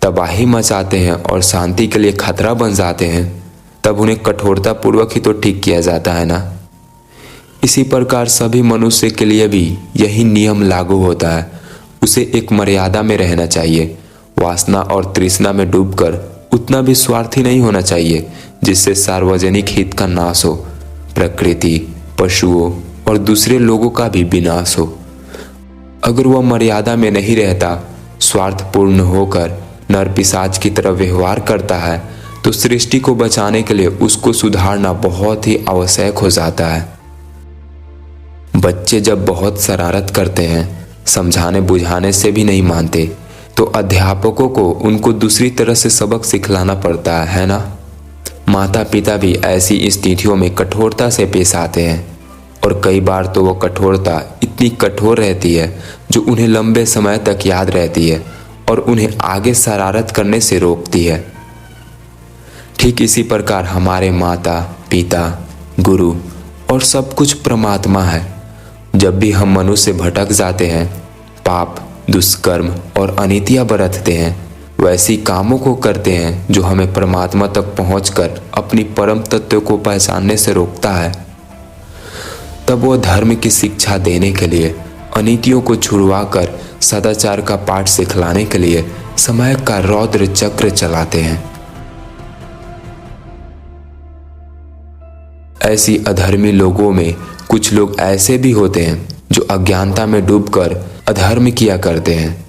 Speaker 2: तबाही मचाते हैं और शांति के लिए खतरा बन जाते हैं, तब उन्हें कठोरता पूर्वक ही तो ठीक किया जाता है ना। इसी प्रकार सभी मनुष्य के लिए भी यही नियम लागू होता है। उसे एक मर्यादा में रहना चाहिए, वासना और तृष्णा में डूबकर उतना भी स्वार्थी नहीं होना चाहिए जिससे सार्वजनिक हित का नाश हो, प्रकृति, पशुओं और दूसरे लोगों का भी विनाश हो। अगर वह मर्यादा में नहीं रहता, स्वार्थपूर्ण होकर नर पिशाच की तरह व्यवहार करता है, तो सृष्टि को बचाने के लिए उसको सुधारना बहुत ही आवश्यक हो जाता है। बच्चे जब बहुत शरारत करते हैं, समझाने बुझाने से भी नहीं मानते, तो अध्यापकों को उनको दूसरी तरह से सबक सिखलाना पड़ता है ना। माता पिता भी ऐसी स्थितियों में कठोरता से पेश आते हैं, और कई बार तो वो कठोरता इतनी कठोर रहती है जो उन्हें लंबे समय तक याद रहती है और उन्हें आगे शरारत करने से रोकती है। ठीक इसी प्रकार हमारे माता पिता, गुरु और सब कुछ परमात्मा है। जब भी हम मनुष्य भटक जाते हैं, पाप, दुष्कर्म और अनीतियां बरतते हैं, वैसी कामों को करते हैं जो हमें परमात्मा तक पहुंचकर अपनी परम तत्व को पहचानने से रोकता है, तब वो धर्म की शिक्षा देने के लिए, अनीतियों को छुड़वाकर सदाचार का पाठ सिखलाने के लिए समय का रौद्र चक्र चलाते हैं। ऐसी अधर्मी लोगों में कुछ लोग ऐसे भी होते हैं जो अज्ञानता में डूबकर अधर्म किया करते हैं।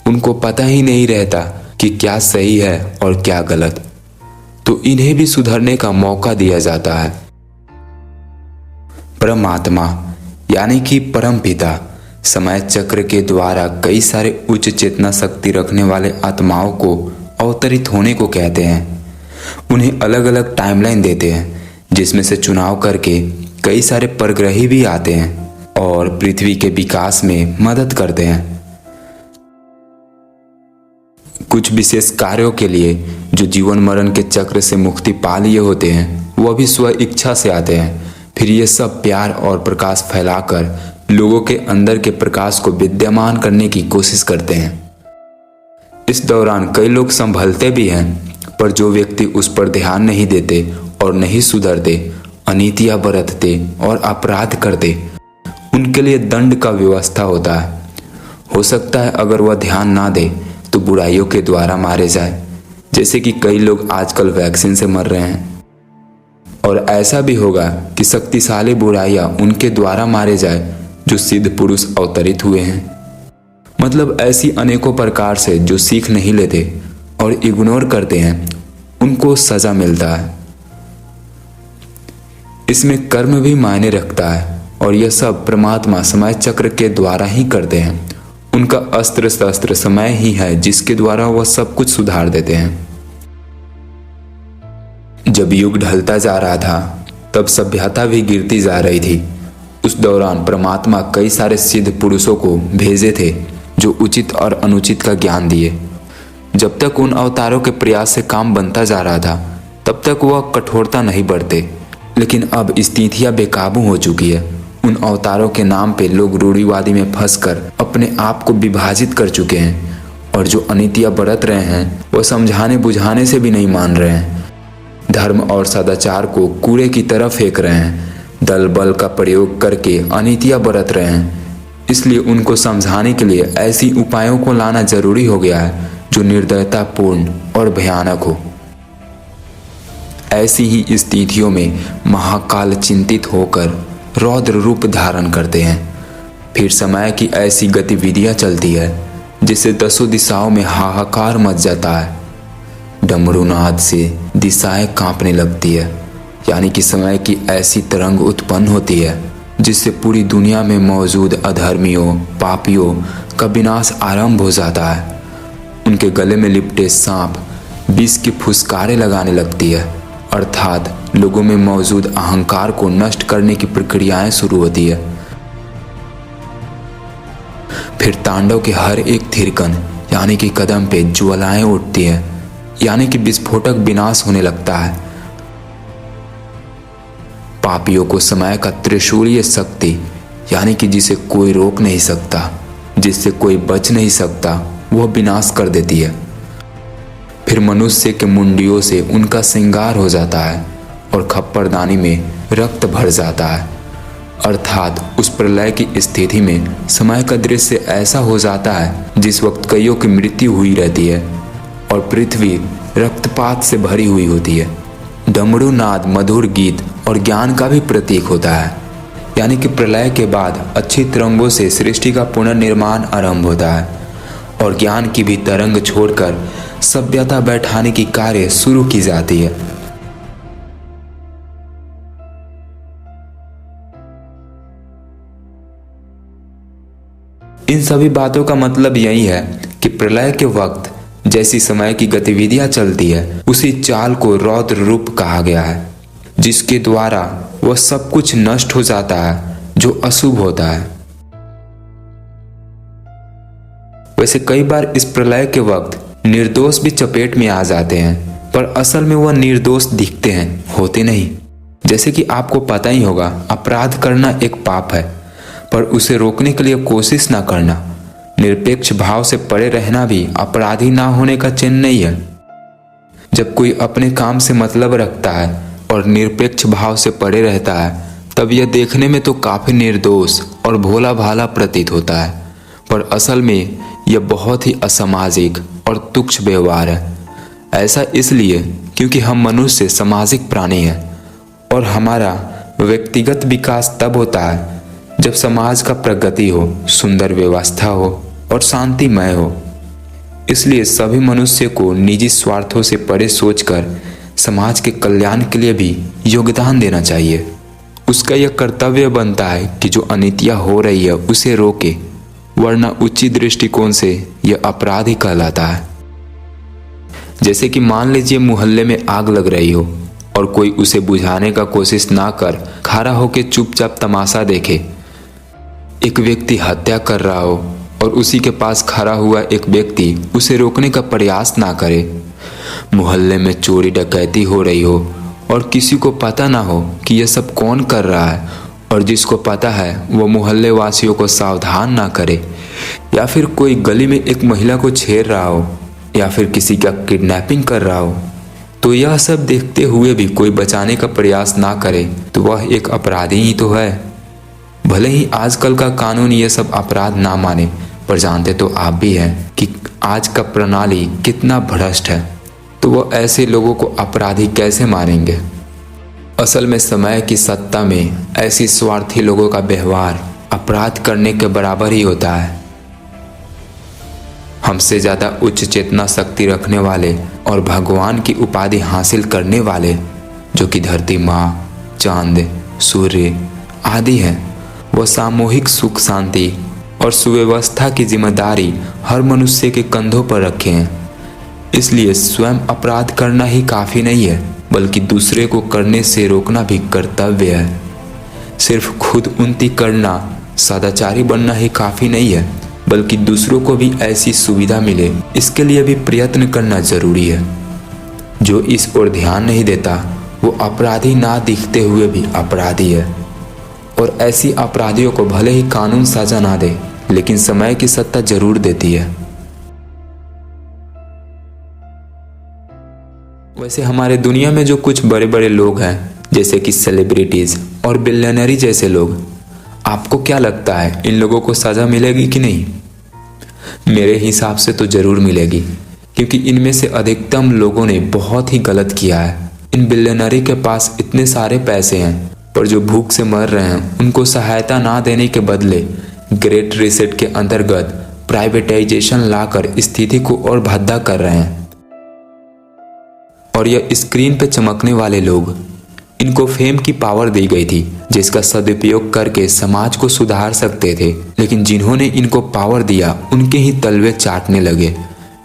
Speaker 2: उनको पता ही नहीं रहता कि क्या सही है और क्या गलत, तो इन्हें भी सुधरने का मौका दिया जाता है। परमात्मा यानी कि परम पिता समय चक्र के द्वारा कई सारे उच्च चेतना शक्ति रखने वाले आत्माओं को अवतरित होने को कहते हैं। उन्हें अलग अलग टाइमलाइन देते हैं, जिसमें से चुनाव करके कई सारे परग्रही भी आते हैं और पृथ्वी के विकास में मदद करते हैं। कुछ विशेष कार्यों के लिए जो जीवन मरण के चक्र से मुक्ति पा लिए होते हैं, वह भी स्व इच्छा से आते हैं। फिर ये सब प्यार और प्रकाश फैलाकर लोगों के अंदर के प्रकाश को विद्यमान करने की कोशिश करते हैं। इस दौरान कई लोग संभलते भी हैं, पर जो व्यक्ति उस पर ध्यान नहीं देते और नहीं सुधरते, अनीतियां बरतते और अपराध करते, उनके लिए दंड का व्यवस्था होता है। हो सकता है अगर वह ध्यान ना दे तो बुराइयों के द्वारा मारे जाए, जैसे कि कई लोग आजकल वैक्सीन से मर रहे हैं। और ऐसा भी होगा कि शक्तिशाली बुराइयां उनके द्वारा मारे जाए जो सिद्ध पुरुष अवतरित हुए हैं। मतलब ऐसी अनेकों प्रकार से जो सीख नहीं लेते और इग्नोर करते हैं, उनको सजा मिलता है। इसमें कर्म भी मायने रखता है, और यह सब परमात्मा समय चक्र के द्वारा ही करते हैं। उनका अस्त्र शस्त्र समय ही है जिसके द्वारा वह सब कुछ सुधार देते हैं। जब युग ढलता जा रहा था, तब सभ्यता भी गिरती जा रही थी। उस दौरान परमात्मा कई सारे सिद्ध पुरुषों को भेजे थे
Speaker 1: जो उचित और अनुचित का ज्ञान दिए। जब तक उन अवतारों के प्रयास से काम बनता जा रहा था तब तक वह कठोरता नहीं बढ़ते, लेकिन अब स्थितियां बेकाबू हो चुकी है। उन अवतारों के नाम पे लोग रूढ़िवादी में फंसकर अपने आप को विभाजित कर चुके हैं, और जो अनीतियां बरत रहे हैं वह समझाने बुझाने से भी नहीं मान रहे हैं। धर्म और सदाचार को कूड़े की तरफ फेंक रहे हैं, दल बल का प्रयोग करके अनीतियां बरत रहे हैं। इसलिए उनको समझाने के लिए ऐसी उपायों को लाना जरूरी हो गया है जो निर्दयतापूर्ण और भयानक हो। ऐसी ही स्थितियों में महाकाल चिंतित होकर रौद्र रूप धारण करते हैं। फिर समय की ऐसी गतिविधियां चलती है जिससे दसों दिशाओं में हाहाकार मच जाता है। डमरूनाद से दिशाएं कांपने लगती है, यानी कि समय की ऐसी तरंग उत्पन्न होती है जिससे पूरी दुनिया में मौजूद अधर्मियों पापियों का विनाश आरंभ हो जाता है। उनके गले में लिपटे सांप विष की फुसकारें लगाने लगती है, अर्थात लोगों में मौजूद अहंकार को नष्ट करने की प्रक्रियाएं शुरू होती है। फिर तांडव के हर एक थिरकन यानी कि कदम पे ज्वालाएं उठती है, यानी कि विस्फोटक विनाश होने लगता है। पापियों को समय का त्रिशूलीय शक्ति यानी कि जिसे कोई रोक नहीं सकता, जिससे कोई बच नहीं सकता, वह विनाश कर देती है। फिर मनुष्य के मुंडियों से उनका श्रृंगार हो जाता है और खप्परदानी में रक्त भर जाता है, अर्थात उस प्रलय की स्थिति में समय का दृश्य ऐसा हो जाता है जिस वक्त कईयों की मृत्यु हुई रहती है और पृथ्वी रक्तपात से भरी हुई होती है। डमरू नाद मधुर गीत और ज्ञान का भी प्रतीक होता है, यानी कि प्रलय के बाद अच्छी तरंगों से सृष्टि का पुनर्निर्माण आरंभ होता है और ज्ञान की भी तरंग छोड़कर सभ्यता बैठाने की कार्य शुरू की जाती है। इन सभी बातों का मतलब यही है कि प्रलय के वक्त जैसी समय की गतिविधियां चलती है उसी चाल को रौद्र रूप कहा गया है, जिसके द्वारा वह सब कुछ नष्ट हो जाता है जो अशुभ होता है। वैसे कई बार इस प्रलय के वक्त निर्दोष भी चपेट में आ जाते हैं, पर असल में वह निर्दोष दिखते हैं, होते नहीं। जैसे कि आपको पता ही होगा, अपराध करना एक पाप है, पर उसे रोकने के लिए कोशिश ना करना, निरपेक्ष भाव से पड़े रहना भी अपराधी ना होने का चिन्ह नहीं है। जब कोई अपने काम से मतलब रखता है और निरपेक्ष भाव से पड़े रहता है तब यह देखने में तो काफी निर्दोष और भोला भाला प्रतीत होता है, पर असल में यह बहुत ही असामाजिक और तुच्छ व्यवहार है। ऐसा इसलिए क्योंकि हम मनुष्य सामाजिक प्राणी हैं और हमारा व्यक्तिगत विकास तब होता है जब समाज का प्रगति हो, सुंदर व्यवस्था हो और शांतिमय हो। इसलिए सभी मनुष्य को निजी स्वार्थों से परे सोचकर समाज के कल्याण के लिए भी योगदान देना चाहिए। उसका यह कर्तव्य बनता है कि जो अनितियां हो रही है उसे रोके, वरना उचित दृष्टिकोण से यह अपराध ही कहलाता है। जैसे कि मान लीजिए मोहल्ले में आग लग रही हो और कोई उसे बुझाने का कोशिश ना कर खड़ा होकर चुपचाप तमाशा देखे। एक व्यक्ति हत्या कर रहा हो और उसी के पास खड़ा हुआ एक व्यक्ति उसे रोकने का प्रयास ना करे। मोहल्ले में चोरी डकैती हो रही हो और किसी को पता ना हो कि यह सब कौन कर रहा है, और जिसको पता है वो मोहल्ले वासियों को सावधान ना करे, या फिर कोई गली में एक महिला को छेड़ रहा हो या फिर किसी का किडनैपिंग कर रहा हो, तो यह सब देखते हुए भी कोई बचाने का प्रयास ना करे तो वह एक अपराधी ही तो है। भले ही आजकल का कानून ये सब अपराध ना माने, पर जानते तो आप भी हैं कि आज का प्रणाली कितना भ्रष्ट है, तो वह ऐसे लोगों को अपराधी कैसे मानेंगे। असल में समय की सत्ता में ऐसी स्वार्थी लोगों का व्यवहार अपराध करने के बराबर ही होता है। हमसे ज्यादा उच्च चेतना शक्ति रखने वाले और भगवान की उपाधि हासिल करने वाले, जो कि धरती माँ, चांद, सूर्य आदि हैं, वह सामूहिक सुख शांति और सुव्यवस्था की जिम्मेदारी हर मनुष्य के कंधों पर रखे हैं। इसलिए स्वयं अपराध करना ही काफी नहीं है, बल्कि दूसरे को करने से रोकना भी कर्तव्य है। सिर्फ खुद उन्नति करना, सदाचारी बनना ही काफी नहीं है, बल्कि दूसरों को भी ऐसी सुविधा मिले, इसके लिए भी प्रयत्न करना जरूरी है। जो इस ओर ध्यान नहीं देता वो अपराधी ना दिखते हुए भी अपराधी है, और ऐसी अपराधियों को भले ही कानून सजा ना दे, लेकिन समय की सत्ता जरूर देती है। वैसे हमारे दुनिया में जो कुछ बड़े बड़े लोग हैं, जैसे कि सेलिब्रिटीज और बिलियनरी जैसे लोग, आपको क्या लगता है इन लोगों को सजा मिलेगी कि नहीं? मेरे हिसाब से तो जरूर मिलेगी, क्योंकि इनमें से अधिकतम लोगों ने बहुत ही गलत किया है। इन बिलियनरी के पास इतने सारे पैसे हैं, पर जो भूख से मर रहे हैं उनको सहायता ना देने के बदले ग्रेट रीसेट के अंतर्गत प्राइवेटाइजेशन लाकर स्थिति को और भद्दा कर रहे हैं। और यह स्क्रीन पे चमकने वाले लोग, इनको फेम की पावर दी गई थी जिसका सदुपयोग करके समाज को सुधार सकते थे, लेकिन जिन्होंने इनको पावर दिया उनके ही तलवे चाटने लगे।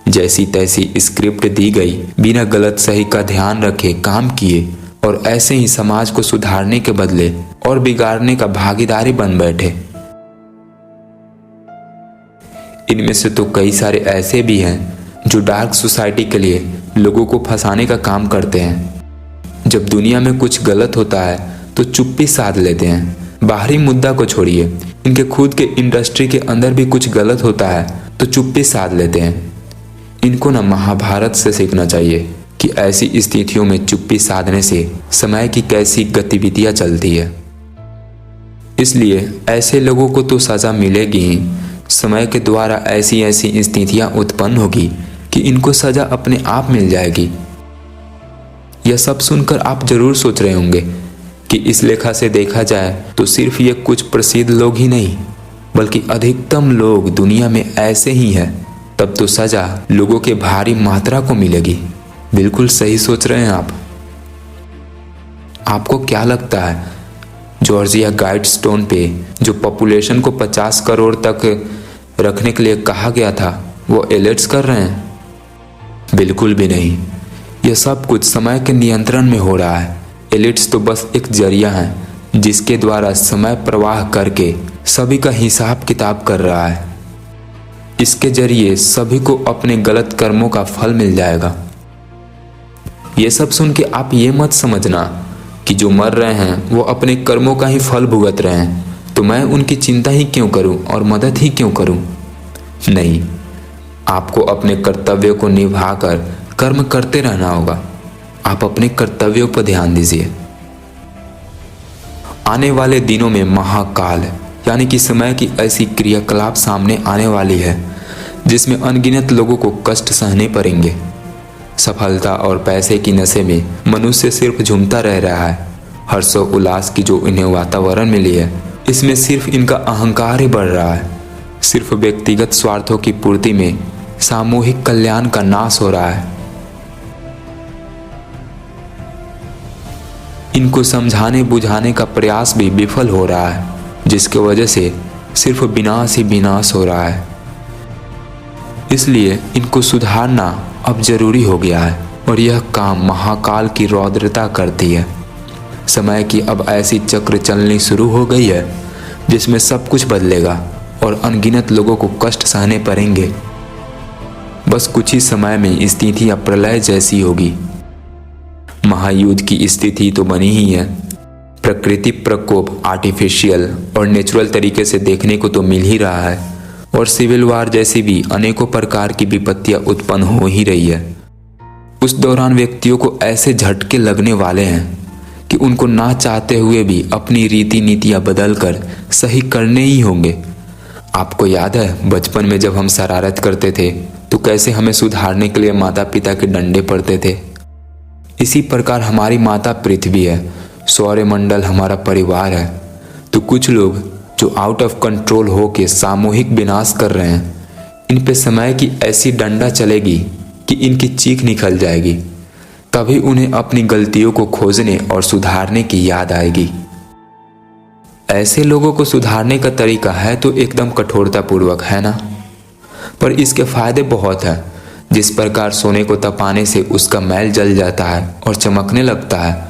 Speaker 1: जैसी तैसी स्क्रिप्ट दी गई, बिना गलत सही का ध्यान रखे काम किए, और ऐसे ही समाज को सुधारने के बदले और बिगाड़ने का भागीदारी बन बैठे। इनमें से तो कई सारे ऐसे भी हैं जो डार्क सोसाइटी के लिए लोगों को फंसाने का काम करते हैं। जब दुनिया में कुछ गलत होता है तो चुप्पी साध लेते हैं। बाहरी मुद्दा को छोड़िए, इनके खुद के इंडस्ट्री के अंदर भी कुछ गलत होता है तो चुप्पी साध लेते हैं। इनको ना महाभारत से सीखना चाहिए कि ऐसी स्थितियों में चुप्पी साधने से समय की कैसी गतिविधियां चलती है। इसलिए ऐसे लोगों को तो सजा मिलेगी ही, समय के द्वारा ऐसी ऐसी स्थितियां उत्पन्न होगी कि इनको सजा अपने आप मिल जाएगी। यह सब सुनकर आप जरूर सोच रहे होंगे कि इस लेखा से देखा जाए तो सिर्फ ये कुछ प्रसिद्ध लोग ही नहीं, बल्कि अधिकतम लोग दुनिया में ऐसे ही हैं। तब तो सजा लोगों के भारी मात्रा को मिलेगी। बिल्कुल सही सोच रहे हैं आप। आपको क्या लगता है जॉर्जिया गाइडस्टोन पे जो पॉपुलेशन को 50 करोड़ तक रखने के लिए कहा गया था, वो एलिट्स कर रहे हैं? बिल्कुल भी नहीं। यह सब कुछ समय के नियंत्रण में हो रहा है। एलिट्स तो बस एक जरिया है जिसके द्वारा समय प्रवाह करके सभी का हिसाब किताब कर रहा है। इसके जरिए सभी को अपने गलत कर्मों का फल मिल जाएगा। ये सब सुन के आप ये मत समझना कि जो मर रहे हैं वो अपने कर्मों का ही फल भुगत रहे हैं, तो मैं उनकी चिंता ही क्यों करूं और मदद ही क्यों करूं? नहीं, आपको अपने कर्तव्यों को निभाकर कर्म करते रहना होगा। आप अपने कर्तव्यों पर ध्यान दीजिए। आने वाले दिनों में महाकाल यानी कि समय की ऐसी क्रियाकलाप सामने आने वाली है जिसमें अनगिनत लोगों को कष्ट सहने पड़ेंगे। सफलता और पैसे की नशे में मनुष्य सिर्फ झूमता रह रहा है। हर्षो उल्लास की जो इन्हें वातावरण मिली है, इसमें सिर्फ इनका अहंकार ही बढ़ रहा है। सिर्फ व्यक्तिगत स्वार्थों की पूर्ति में सामूहिक कल्याण का नाश हो रहा है। इनको समझाने बुझाने का प्रयास भी विफल हो रहा है, जिसके वजह से सिर्फ विनाश ही विनाश हो रहा है। इसलिए इनको सुधारना अब जरूरी हो गया है, और यह काम महाकाल की रौद्रता करती है। समय की अब ऐसी चक्र चलनी शुरू हो गई है जिसमें सब कुछ बदलेगा और अनगिनत लोगों को कष्ट सहने पड़ेंगे। बस कुछ ही समय में स्थितियां प्रलय जैसी होगी। महायुद्ध की स्थिति तो बनी ही है। प्रकृति प्रकोप आर्टिफिशियल और नेचुरल तरीके से देखने को तो मिल ही रहा है, और सिविल वार जैसी भी अनेकों प्रकार की विपत्तियां उत्पन्न हो ही रही है। उस दौरान व्यक्तियों को ऐसे झटके लगने वाले हैं कि उनको ना चाहते हुए भी अपनी रीति नीतियां बदलकर सही करने ही होंगे। आपको याद है बचपन में जब हम शरारत करते थे तो कैसे हमें सुधारने के लिए माता पिता के डंडे पड़ते थे। इसी प्रकार हमारी माता पृथ्वी है, सौरमंडल हमारा परिवार है। तो कुछ लोग जो आउट ऑफ कंट्रोल हो के सामूहिक विनाश कर रहे हैं, इन पे समय की ऐसी डंडा चलेगी कि इनकी चीख निकल जाएगी। तभी उन्हें अपनी गलतियों को खोजने और सुधारने की याद आएगी। ऐसे लोगों को सुधारने का तरीका है तो एकदम कठोरतापूर्वक, है ना? पर इसके फायदे बहुत हैं। जिस प्रकार सोने को तपाने से उसका मैल जल जाता है और चमकने लगता है,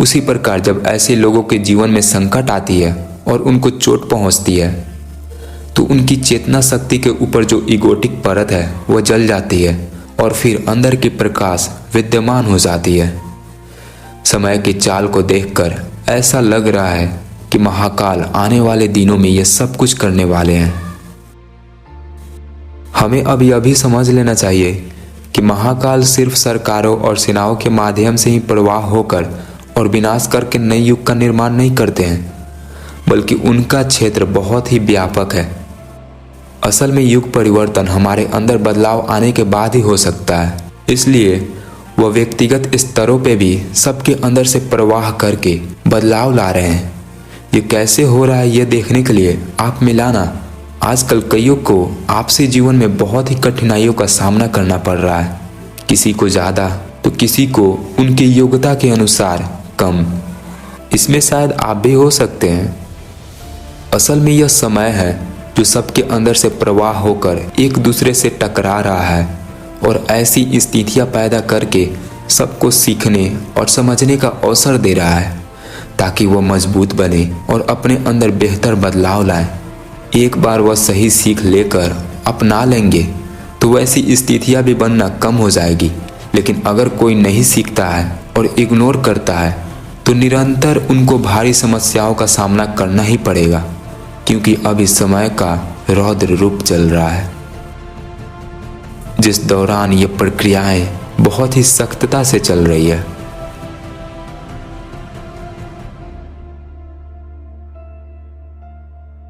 Speaker 1: उसी प्रकार जब ऐसे लोगों के जीवन में संकट आती है और उनको चोट पहुंचती है, तो उनकी चेतना शक्ति के ऊपर जो ईगोटिक परत है वह जल जाती है और फिर अंदर की प्रकाश विद्यमान हो जाती है। समय की चाल को देखकर ऐसा लग रहा है कि महाकाल आने वाले दिनों में ये सब कुछ करने वाले हैं। हमें अब यह भी समझ लेना चाहिए कि महाकाल सिर्फ सरकारों और सेनाओं के माध्यम से ही प्रवाह होकर और विनाश करके नए युग का निर्माण नहीं करते हैं, बल्कि उनका क्षेत्र बहुत ही व्यापक है। असल में युग परिवर्तन हमारे अंदर बदलाव आने के बाद ही हो सकता है, इसलिए वह व्यक्तिगत स्तरों पे भी सबके अंदर से प्रवाह करके बदलाव ला रहे हैं। ये कैसे हो रहा है ये देखने के लिए आप मिलाना आजकल कईयों को आपसी जीवन में बहुत ही कठिनाइयों का सामना करना पड़ रहा है, किसी को ज़्यादा तो किसी को उनकी योग्यता के अनुसार कम। इसमें शायद आप भी हो सकते हैं। असल में यह समय है जो सबके अंदर से प्रवाह होकर एक दूसरे से टकरा रहा है और ऐसी स्थितियां पैदा करके सबको सीखने और समझने का अवसर दे रहा है ताकि वह मजबूत बने और अपने अंदर बेहतर बदलाव लाए। एक बार वह सही सीख लेकर अपना लेंगे तो वैसी स्थितियां भी बनना कम हो जाएगी, लेकिन अगर कोई नहीं सीखता है और इग्नोर करता है तो निरंतर उनको भारी समस्याओं का सामना करना ही पड़ेगा, क्योंकि अब इस समय का रौद्र रूप चल रहा है, जिस दौरान ये प्रक्रियाएं बहुत ही सख्तता से चल रही है।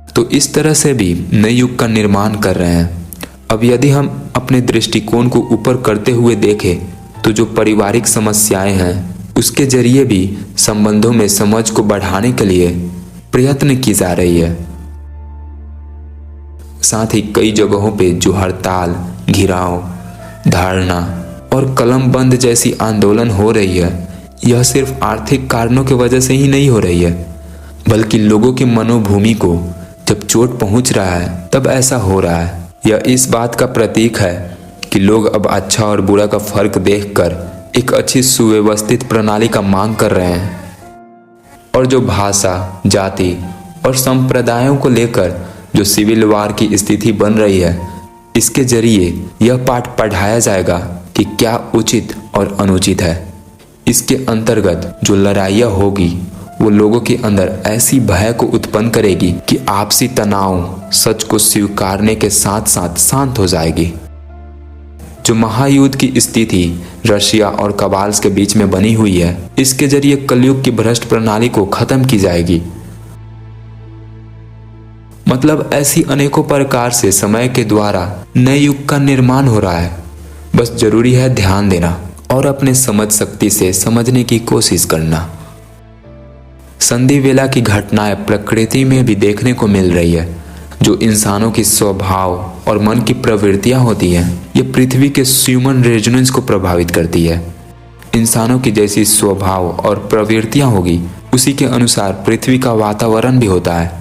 Speaker 1: तो इस तरह से भी नए युग का निर्माण कर रहे हैं। अब यदि हम अपने दृष्टिकोण को ऊपर करते हुए देखें तो जो पारिवारिक समस्याएं हैं उसके जरिए भी संबंधों में समझ को बढ़ाने के लिए प्रयत्न की जा रही है। साथ ही कई जगहों पे जो हड़ताल, घिराव, धारणा और कलम बंद जैसी आंदोलन हो रही है, यह सिर्फ आर्थिक कारणों की वजह से ही नहीं हो रही है, बल्कि लोगों की मनोभूमि को जब चोट पहुंच रहा है तब ऐसा हो रहा है। यह इस बात का प्रतीक है कि लोग अब अच्छा और बुरा का फर्क देखकर एक अच्छी सुव्यवस्थित प्रणाली का मांग कर रहे हैं, और जो भाषा, जाति और संप्रदायों को लेकर जो सिविल वार की स्थिति बन रही है, इसके जरिए यह पाठ पढ़ाया जाएगा कि क्या उचित और अनुचित है। इसके अंतर्गत जो लड़ाइयाँ होगी वो लोगों के अंदर ऐसी भय को उत्पन्न करेगी कि आपसी तनाव सच को स्वीकारने के साथ साथ शांत हो जाएगी। जो महायुद्ध की स्थिति रशिया और कबाल्स के बीच में बनी हुई है, इसके जरिए कलयुग की भ्रष्ट प्रणाली को खत्म की जाएगी। मतलब ऐसी अनेकों प्रकार से समय के द्वारा नए युग का निर्माण हो रहा है। बस जरूरी है ध्यान देना और अपने समझ शक्ति से समझने की कोशिश करना। संधि वेला की घटनाएं प्रकृति में भी देखने को मिल रही है। जो इंसानों की स्वभाव और मन की प्रवृत्तियां होती हैं, ये पृथ्वी के ह्यूमन रेजोनेंस को प्रभावित करती है। इंसानों की जैसी स्वभाव और प्रवृत्तियां होगी, उसी के अनुसार पृथ्वी का वातावरण भी होता है।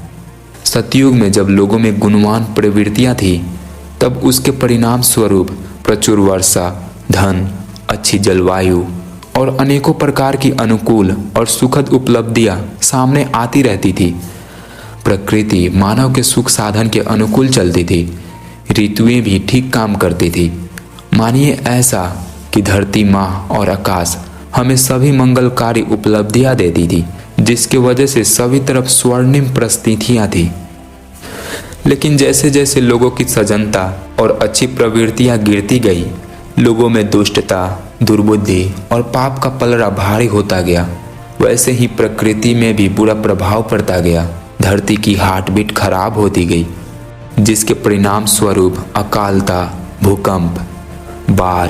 Speaker 1: सतयुग में जब लोगों में गुणवान प्रवृत्तियां थी, तब उसके परिणाम स्वरूप प्रचुर वर्षा, धन, अच्छी जलवायु और अनेकों प्रकार की अनुकूल और सुखद उपलब्धियां सामने आती रहती थी। प्रकृति मानव के सुख साधन के अनुकूल चलती थी। ऋतुएं भी ठीक काम करती थी। मानिए ऐसा कि धरती, माह और आकाश हमें सभी मंगलकारी उपलब्धियां देती थी, जिसके वजह से सभी तरफ स्वर्णिम परिस्थितियां थी। लेकिन जैसे जैसे लोगों की सजनता और अच्छी प्रवृत्तियां गिरती गई, लोगों में दुष्टता, दुर्बुद्धि और पाप का पलड़ा भारी होता गया। वैसे ही प्रकृति में भी बुरा प्रभाव पड़ता गया। धरती की हार्ट बीट खराब होती गई, जिसके परिणाम स्वरूप अकालता, भूकंप, बाढ़,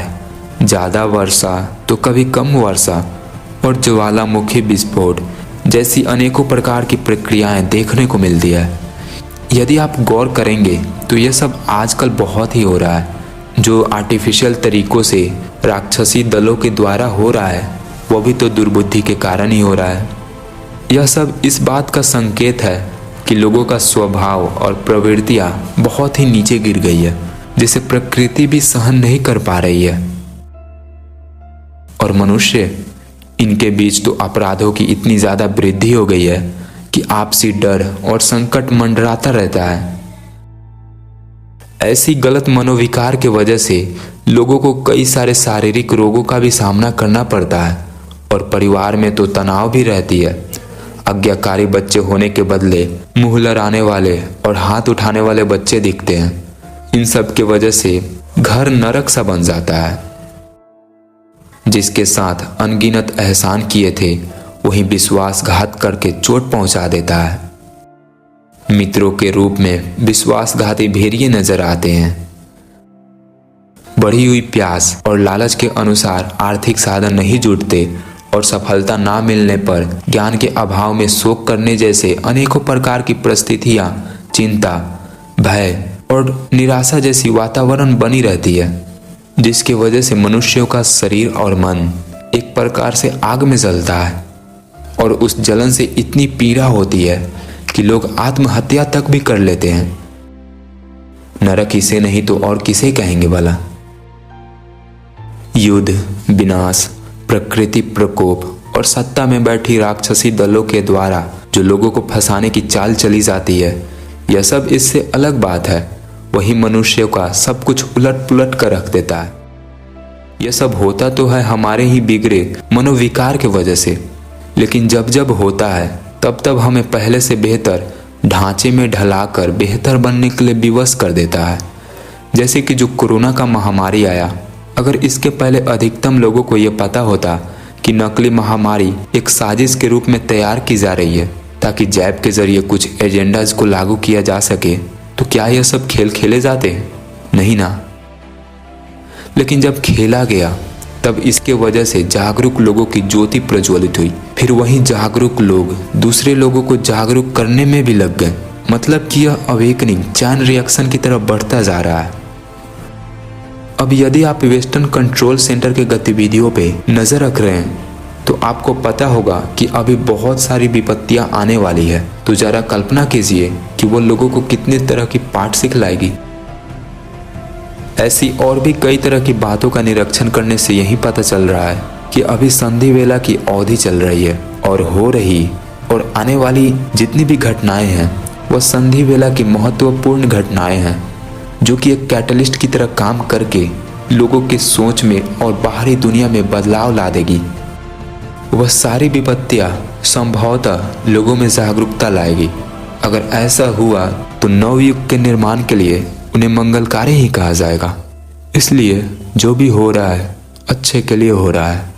Speaker 1: ज़्यादा वर्षा तो कभी कम वर्षा और ज्वालामुखी विस्फोट जैसी अनेकों प्रकार की प्रक्रियाएं देखने को मिलती है। यदि आप गौर करेंगे तो यह सब आजकल बहुत ही हो रहा है। जो आर्टिफिशियल तरीकों से राक्षसी दलों के द्वारा हो रहा है, वो भी तो दुर्बुद्धि के कारण ही हो रहा है। यह सब इस बात का संकेत है कि लोगों का स्वभाव और प्रवृत्तियां बहुत ही नीचे गिर गई है, जिसे प्रकृति भी सहन नहीं कर पा रही है। और मनुष्य, इनके बीच तो अपराधों की इतनी ज़्यादा वृद्धि हो गई है कि आपसी डर और संकट मंडराता रहता है। ऐसी गलत मनोविकार के वजह से लोगों को कई सारे शारीरिक रोगों का भी सामना करना पड़ता है और परिवार में तो तनाव भी रहती है। आज्ञाकारी बच्चे होने के बदले मुंह लड़ाने वाले और हाथ उठाने वाले बच्चे दिखते हैं। इन सब के वजह से घर नरक सा बन जाता है। जिसके साथ अनगिनत एहसान किए थे वही विश्वासघात करके चोट पहुंचा देता है। मित्रों के रूप में विश्वासघाती भेड़िए नजर आते हैं। बढ़ी हुई प्यास और लालच के अनुसार आर्थिक साधन नहीं जुटते और सफलता ना मिलने पर ज्ञान के अभाव में शोक करने जैसे अनेकों प्रकार की परिस्थितियां, चिंता, भय और निराशा जैसी वातावरण बनी रहती है, जिसकी वजह से मनुष्यों का शरीर और मन एक प्रकार से आग में जलता है और उस जलन से इतनी पीड़ा होती है कि लोग आत्महत्या तक भी कर लेते हैं। नरक इसे नहीं तो और किसे कहेंगे भला। युद्ध, विनाश, प्रकृति प्रकोप और सत्ता में बैठी राक्षसी दलों के द्वारा जो लोगों को फंसाने की चाल चली जाती है, यह सब इससे अलग बात है। वही मनुष्यों का सब कुछ उलट पुलट कर रख देता है। यह सब होता तो है हमारे ही बिगड़े मनोविकार के वजह से, लेकिन जब जब होता है तब तब हमें पहले से बेहतर ढांचे में ढलाकर बेहतर बनने के लिए विवश कर देता है। जैसे कि जो कोरोना का महामारी आया, अगर इसके पहले अधिकतम लोगों को यह पता होता कि नकली महामारी एक साजिश के रूप में तैयार की जा रही है ताकि जैब के जरिए कुछ एजेंडाज को लागू किया जा सके, तो क्या यह सब खेल खेले जाते? नहीं ना। लेकिन जब खेला गया तब इसके वजह से जागरूक लोगों की ज्योति प्रज्वलित हुई। फिर वही जागरूक लोग दूसरे लोगों को जागरूक करने में भी लग गए। मतलब कि यह अवेकनिंग चैन रिएक्शन की तरफ बढ़ता जा रहा है। अब यदि आप वेस्टर्न कंट्रोल सेंटर के गतिविधियों पे नजर रख रहे हैं तो आपको पता होगा कि अभी बहुत सारी विपत्तियां आने वाली है। तो जरा कल्पना कीजिए कि वो लोगों को कितने तरह की पाठ सिखलाएगी। ऐसी और भी कई तरह की बातों का निरीक्षण करने से यही पता चल रहा है कि अभी संधि वेला की अवधि चल रही है और हो रही और आने वाली जितनी भी घटनाएं हैं वह संधि वेला की महत्वपूर्ण घटनाएं हैं, जो कि एक कैटलिस्ट की तरह काम करके लोगों की सोच में और बाहरी दुनिया में बदलाव ला देगी। वह सारी विपत्तियां संभवतः लोगों में जागरूकता लाएगी। अगर ऐसा हुआ तो नवयुग के निर्माण के लिए उन्हें मंगलकारी ही कहा जाएगा। इसलिए जो भी हो रहा है अच्छे के लिए हो रहा है।